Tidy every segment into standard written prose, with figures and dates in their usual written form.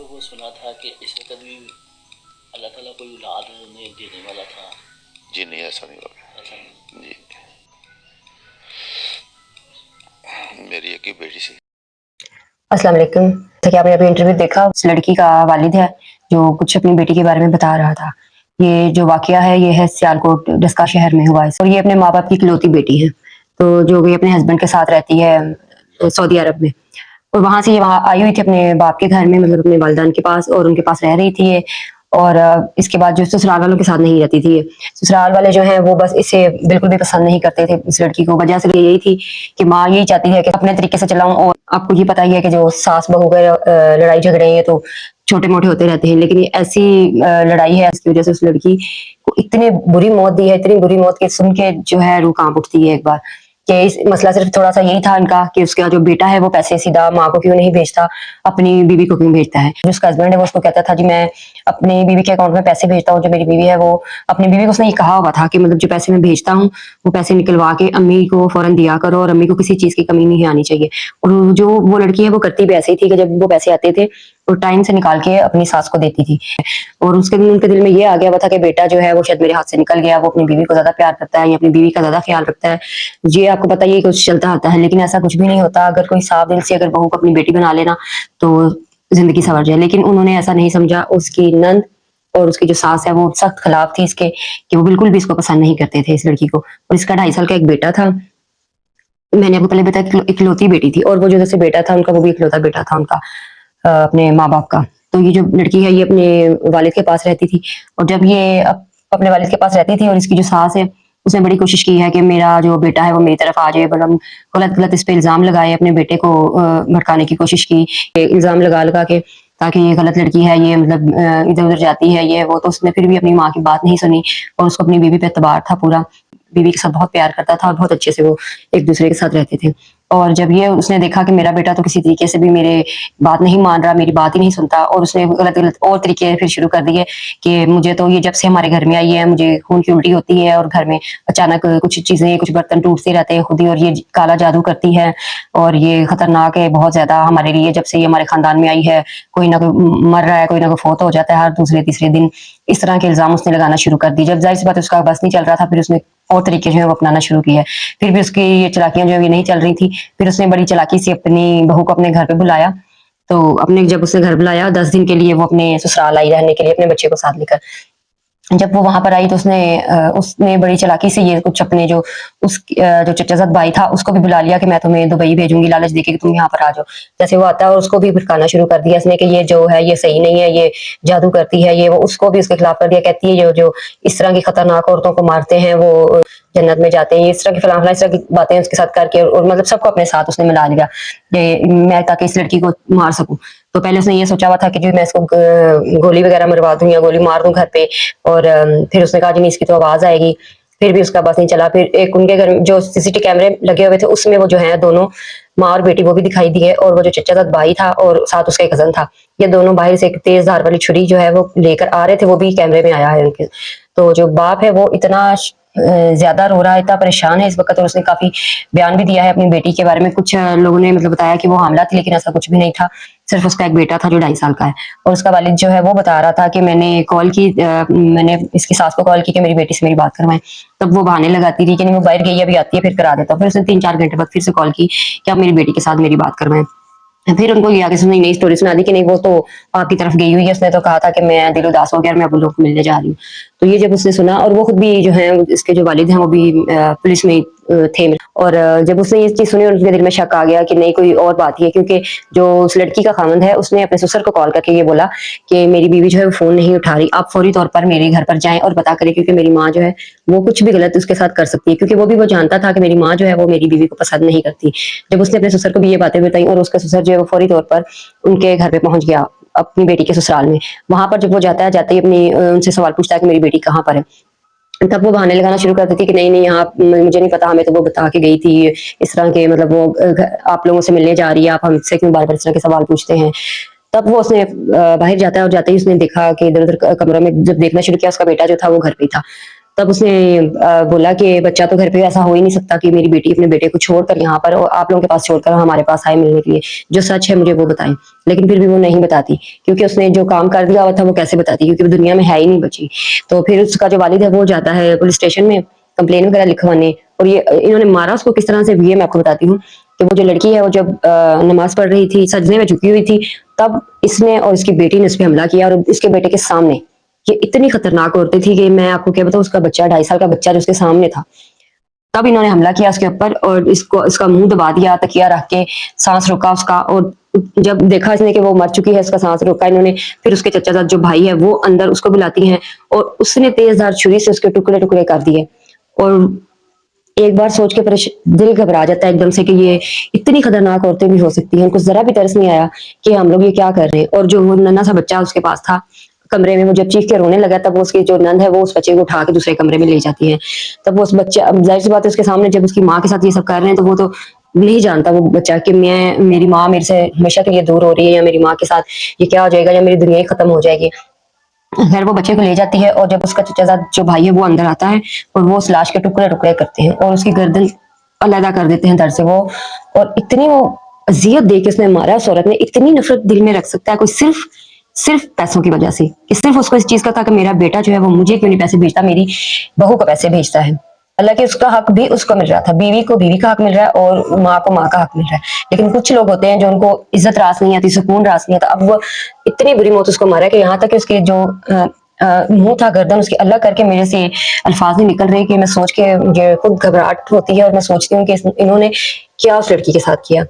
पे वो सुना था कि इस वक्त भी अल्लाह ताला कोई औलाद उन्हें देने वाला था। जी नहीं, ऐसा नहीं होगा ऐसा नहीं। जी, मेरी एक ही बेटी थी। अस्सलाम वालेकुम। जैसा कि आपने अभी इंटरव्यू देखा, उस लड़की का वालिद है जो कुछ अपनी बेटी के बारे में बता रहा था। ये जो वाकया है ये है सियालकोट डस्का शहर में हुआ है और ये अपने माँ बाप की इकलौती बेटी है, तो जो भी अपने हस्बैंड के साथ रहती है सऊदी अरब में, और वहां से ये वहां आई हुई थी अपने बाप के घर में, मतलब अपने वालिदान के पास, और उनके पास रह रही थी ये। और इसके बाद जो ससुराल वालों के साथ नहीं रहती थी ये। ससुराल वाले जो हैं वो बस इसे बिल्कुल भी पसंद नहीं करते थे इस लड़की को। वजह सिर्फ यही थी कि माँ यही चाहती है कि अपने तरीके से चलाऊं, और आपको ये पता ही है कि जो सास बहू के लड़ाई झगड़े हैं तो छोटे मोटे होते रहते हैं, लेकिन ये ऐसी लड़ाई है इसकी वजह से उस लड़की को इतनी बुरी मौत दी है, इतनी बुरी मौत कि सुन के जो है रूह कांप उठती है एक बार। कि इस मसला सिर्फ थोड़ा सा यही था इनका कि उसका जो बेटा है वो पैसे सीधा माँ को क्यों नहीं भेजता, अपनी बीवी को क्यों भेजता है। जो उसका हस्बैंड है वो उसको कहता था जी मैं अपनी बीवी के अकाउंट में पैसे भेजता हूँ, जो मेरी बीवी है वो अपनी बीवी को उसने ये कहा हुआ था कि मतलब जो पैसे मैं भेजता हूँ वो पैसे निकलवा के अम्मी को फौरन दिया करो, और अम्मी को किसी चीज की कमी नहीं आनी चाहिए। और जो वो लड़की है वो करती भी ऐसे ही थी कि जब वो पैसे आते थे तो टाइम से निकाल के अपनी सास को देती थी। और उसके दिन उनके दिल में ये आ गया हुआ था कि बेटा जो है वो शायद मेरे हाथ से निकल गया, वो अपनी बीवी को ज्यादा प्यार करता है या अपनी बीवी का ज्यादा ख्याल रखता है। ये आपको पता ही कुछ चलता आता है, लेकिन ऐसा कुछ भी नहीं होता। अगर कोई साफ दिल से अगर बहू को अपनी बेटी बना लेना तो जिंदगी संवर जाए, लेकिन उन्होंने ऐसा नहीं समझा। उसकी नंद और उसकी जो सास है वो सख्त खिलाफ थी इसके, कि वो बिल्कुल भी इसको पसंद नहीं करते थे इस लड़की को। और इसका 2.5 साल का एक बेटा था, मैंने आपको पहले बताया इकलौती बेटी थी, और वो जो जैसे बेटा था उनका वो भी इकलौता बेटा था उनका अपने माँ बाप का। तो ये जो लड़की है ये अपने वालिद के पास रहती थी, और जब ये अपने वालिद के पास रहती थी, और इसकी जो सास है उसने बड़ी कोशिश की है कि मेरा जो बेटा है वो मेरी तरफ आ जाए, बड़ा गलत गलत इस पे इल्जाम लगाए, अपने बेटे को भड़काने की कोशिश की, इल्जाम लगा लगा के, ताकि ये गलत लड़की है, ये मतलब इधर उधर जाती है ये वो। तो उसने फिर भी अपनी माँ की बात नहीं सुनी, और उसको अपनी बीवी पे एतबार था पूरा, बीवी के साथ बहुत प्यार करता था और बहुत अच्छे से वो एक दूसरे के साथ रहते थे। और जब ये उसने देखा कि मेरा बेटा तो किसी तरीके से भी मेरे बात नहीं मान रहा, मेरी बात ही नहीं सुनता, और उसने गलत गलत और तरीके फिर शुरू कर दिए कि मुझे तो ये जब से हमारे घर में आई है मुझे खून की उल्टी होती है, और घर में अचानक कुछ चीजें कुछ बर्तन टूटते रहते हैं खुद ही, और ये काला जादू करती है, और ये खतरनाक है बहुत ज्यादा हमारे लिए। जब से ये हमारे खानदान में आई है कोई ना कोई मर रहा है, कोई ना कोई फोत हो जाता है हर दूसरे तीसरे दिन। इस तरह के इल्जाम उसने लगाना शुरू कर दी। जब जाहिर सी बात उसका बस नहीं चल रहा था, फिर उसने और तरीके जो है वो अपनाना शुरू किया। फिर भी उसकी ये चालाकियां जो है ये नहीं चल रही थी। फिर उसने बड़ी चालाकी से अपनी बहू को अपने घर पे बुलाया। तो अपने जब उसने घर बुलाया 10 दिन के लिए वो अपने ससुराल आई रहने के लिए अपने बच्चे को साथ लेकर। जब वो वहां पर आई तो उसने बड़ी चालाकी से ये कुछ अपने जो जो चचाजाद भाई था उसको भी बुला लिया कि मैं तुम्हें दुबई भेजूंगी लालच देके कि तुम यहाँ पर आ जाओ। जैसे वो आता है और उसको भी भड़काना शुरू कर दिया इसने कि ये जो है ये सही नहीं है, ये जादू करती है, ये वो। उसको भी उसके खिलाफ कर दिया। कहती है जो जो इस तरह की खतरनाक औरतों को मारते हैं वो जन्नत में जाते हैं, इस तरह की फलां इस तरह की बातें उसके साथ करके, और मतलब सबको अपने साथ उसने मिला लिया मैं ताकि इस लड़की को मार सकूं। तो पहले उसने ये सोचा हुआ था कि जो मैं इसको गोली वगैरह मरवा दूं या गोली मार दूं घर पे, और फिर उसने कहा जी नहीं इसकी तो आवाज आएगी। फिर भी उसका बस नहीं चला। फिर एक उनके घर जो सीसीटीवी कैमरे लगे हुए थे उसमें वो जो है दोनों माँ और बेटी वो भी दिखाई दिए, और वो जो चचाजाद भाई था और साथ उसका एक कजन था, ये दोनों बाहर से एक तेज धार वाली छुरी जो है वो लेकर आ रहे थे, वो भी कैमरे में आया है उनके। तो जो बाप है वो इतना ज्यादा रो रहा है, इतना परेशान है इस वक्त, और उसने काफी बयान भी दिया है अपनी बेटी के बारे में। कुछ लोगों ने मतलब बताया कि वो हामला थी, लेकिन ऐसा कुछ भी नहीं था, सिर्फ उसका एक बेटा था जो 2.5 साल का है। और उसका वालिद जो है वो बता रहा था कि मैंने कॉल की, मैंने इसकी सास को कॉल की कि मेरी बेटी से मेरी बात करवाएं। तब वो बहाने लगाती रही कि नहीं वो बाहर गई अभी आती है फिर करा देता हूं। फिर उसने 3-4 घंटे बाद फिर से कॉल की कि आप मेरी बेटी के साथ मेरी बात करवाएं। फिर उनको ये आगे से नई स्टोरी सुना दी कि नहीं वो तो आपकी तरफ गई हुई है, उसने तो कहा था कि मैं दिल उदास हो गया और मैं अब उन लोगों को मिलने जा रही हूँ। तो ये जब उसने सुना, और वो खुद भी जो है इसके जो वालिद हैं वो भी पुलिस में थे, और जब उसने ये चीज सुनी और उसके दिल में शक आ गया कि नहीं कोई और बात ही है, क्योंकि जो उस लड़की का खामंद है उसने अपने ससुर को कॉल करके ये बोला कि मेरी बीवी जो है वो फोन नहीं उठा रही, आप फौरी तौर पर मेरे घर पर जाएं और पता करें, क्योंकि मेरी माँ जो है वो कुछ भी गलत उसके साथ कर सकती है, क्योंकि वो जानता था कि मेरी माँ जो है वो मेरी बीवी को पसंद नहीं करती। जब उसने अपने ससुर को भी ये बातें बताई, और उसका ससुर जो है वो फौरी तौर पर उनके घर पे पहुंच गया अपनी बेटी के ससुराल में। वहां पर जब वो जाता है जाते ही अपनी उनसे सवाल पूछता है कि मेरी बेटी कहाँ पर है। तब वो बहाने लगाना शुरू कर देती कि नहीं नहीं यहाँ मुझे नहीं पता, हमें तो वो बता के गई थी इस तरह के, मतलब वो आप लोगों से मिलने जा रही है, आप हमसे क्यों बार बार इस तरह के सवाल पूछते हैं। तब वो उसने बाहर जाता है, और जाते ही उसने देखा कि इधर उधर कमरों में जब देखना शुरू किया उसका बेटा जो था वो घर पे था। तब उसने बोला कि बच्चा तो घर पे ऐसा हो ही नहीं सकता कि मेरी बेटी अपने बेटे को छोड़कर यहाँ पर और आप लोगों के पास छोड़कर हमारे पास आए मिलने के लिए, जो सच है मुझे वो बताएं। लेकिन फिर भी वो नहीं बताती, क्योंकि उसने जो काम कर दिया हुआ था वो कैसे बताती, क्योंकि वो दुनिया में है ही नहीं बची। तो फिर उसका जो वालिद है वो जाता है पुलिस स्टेशन में कंप्लेन वगैरह लिखवाने, और ये इन्होंने मारा उसको किस तरह से, ये मैं आपको बताती हूँ। कि वो जो लड़की है वो जब नमाज पढ़ रही थी, सजदे में झुकी हुई थी, तब इसने और इसकी बेटी ने उस पर हमला किया, और इसके बेटे के सामने। ये इतनी खतरनाक औरतें थी कि मैं आपको क्या बताऊं, उसका बच्चा 2.5 साल का बच्चा जो उसके सामने था, तब इन्होंने हमला किया उसके ऊपर और इसका मुंह दबा दिया, तकिया रख के सांस रोका उसका। और जब देखा इसने कि वो मर चुकी है, उसका सांस रोका इन्होंने, फिर उसके चचा जो भाई है वो अंदर उसको बुलाती हैं, और उसने तेजधार छुरी से उसके टुकड़े टुकड़े कर दिए। और एक बार सोच के दिल घबरा जाता है एकदम से कि ये इतनी खतरनाक औरतें भी हो सकती हैं। उनको जरा भी तरस नहीं आया कि हम लोग ये क्या कर रहे हैं। और जो वो नन्हा सा बच्चा उसके पास था कमरे में, वो जब चीख के रोने लगा, तब वो उसकी जो नंद है वो उस बच्चे को उठा के दूसरे कमरे में ले जाती है। तब वो उस बच्चा, जाहिर सी बात है उसके सामने जब उसकी माँ के साथ ये सब कर रहे हैं, तो वो तो नहीं जानता वो बच्चा कि मेरी माँ मेरे से हमेशा के लिए दूर हो रही है, या मेरी माँ के साथ ये क्या हो जाएगा, या मेरी दुनिया ही खत्म हो जाएगी। फिर वो बच्चे को ले जाती है, और जब उसका चचाजाद जो भाई है वो अंदर आता है, और वो उस लाश के टुकड़े टुकड़े करते हैं और उसकी गर्दन अलग कर देते हैं दर्द से वो। और इतनी वो अजियत दे के उसने मारा, उस औरत ने इतनी नफरत दिल में रख सकता है कोई, सिर्फ पैसों की वजह से, कि सिर्फ उसको इस चीज का था कि मेरा बेटा जो है वो मुझे क्यों नहीं पैसे भेजता, मेरी बहू को पैसे भेजता है। हालांकि उसका हक भी उसको मिल रहा था, बीवी को बीवी का हक मिल रहा है और माँ को माँ का हक मिल रहा है। लेकिन कुछ लोग होते हैं जो उनको इज्जत रास नहीं आती, सुकून रास नहीं आता। अब वो इतनी बुरी मौत उसको मारा कि यहाँ तक कि उसके जो मुंह था, गर्दन उसकी अलग करके, मेरे से अल्फाज नहीं निकल रहे कि मैं सोच के मुझे खुद घबराहट होती है, और मैं सोचती हूँ कि इन्होंने क्या उस लड़की के साथ किया।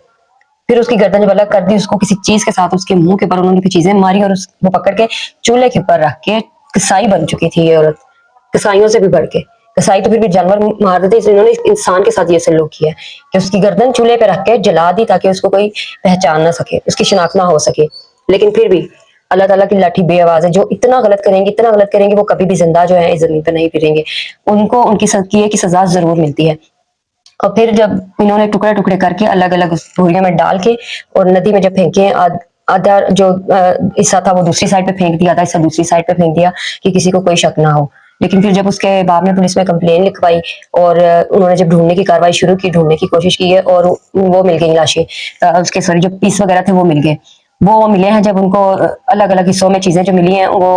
फिर उसकी गर्दन जब अलग कर दी, उसको किसी चीज के साथ उसके मुंह के ऊपर उन्होंने कुछ चीजें मारी, और वो पकड़ के चूल्हे के ऊपर रख के, कसाई बन चुकी थी ये औरत, कसाइयों से भी बढ़ के। कसाई तो फिर भी जानवर मार देते, इसलिए इन्होंने इंसान के साथ ये सलूक किया कि उसकी गर्दन चूल्हे पे रख के जला दी, ताकि उसको कोई पहचान ना सके, उसकी शिनाख्त ना हो सके। लेकिन फिर भी अल्लाह ताला की लाठी बेआवाज है, जो इतना गलत करेंगे वो कभी भी जिंदा जो है इस जमीन पर नहीं फिरेंगे। उनको उनकी किए की सजा जरूर मिलती है। और फिर जब इन्होंने टुकड़े टुकड़े करके अलग अलग बोरियों में डाल के और नदी में जब फेंके, आधा जो हिस्सा था वो दूसरी साइड पे फेंक दिया, आधा हिस्सा दूसरी साइड पे फेंक दिया कि किसी को कोई शक ना हो। लेकिन फिर जब उसके बाद में पुलिस में कंप्लेन लिखवाई, और उन्होंने जब ढूंढने की कार्रवाई शुरू की, ढूंढने की कोशिश की है, और वो मिल गई लाशें, उसके सॉरी जो पीस वगैरह थे वो मिल गए। वो मिले हैं जब उनको अलग अलग हिस्सों में चीजें जो मिली हैं वो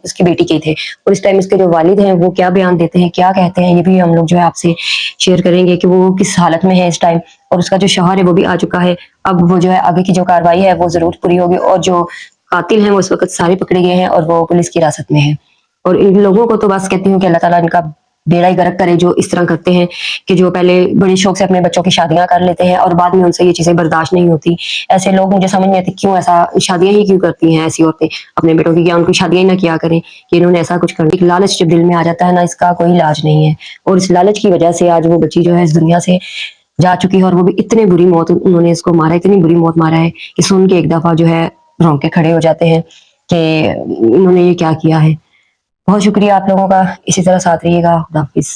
उसकी बेटी की थे। और इस टाइम इसके जो वालिद हैं वो क्या बयान देते हैं, क्या कहते हैं, ये भी हम लोग जो है आपसे शेयर करेंगे कि वो किस हालत में है इस टाइम। और उसका जो शौहर है वो भी आ चुका है। अब वो जो है आगे की जो कार्रवाई है वो जरूर पूरी होगी, और जो कातिल हैं वो इस वक्त सारे पकड़े गए हैं और वो पुलिस की हिरासत में है। और इन लोगों को तो बस कहती हूँ कि अल्लाह ताला इनका बेड़ा ही गर्क करे, जो इस तरह करते हैं कि जो पहले बड़े शौक से अपने बच्चों की शादियां कर लेते हैं और बाद में उनसे ये चीजें बर्दाश्त नहीं होती। ऐसे लोग मुझे समझ नहीं आती क्यों ऐसा शादियां ही क्यों करती हैं ऐसी औरतें अपने बेटों की, क्या उनकी शादियां ही ना किया करें कि इन्होंने ऐसा कुछ कर। एक लालच जब दिल में आ जाता है ना, इसका कोई इलाज नहीं है। और इस लालच की वजह से आज वो बच्ची जो है इस दुनिया से जा चुकी है, और वो भी इतनी बुरी मौत उन्होंने इसको मारा, इतनी बुरी मौत मारा है कि सुन के एक दफा जो है रोंके खड़े हो जाते हैं कि इन्होंने ये क्या किया है। बहुत शुक्रिया आप लोगों का, इसी तरह साथ रहिएगा। खुदा हाफिज।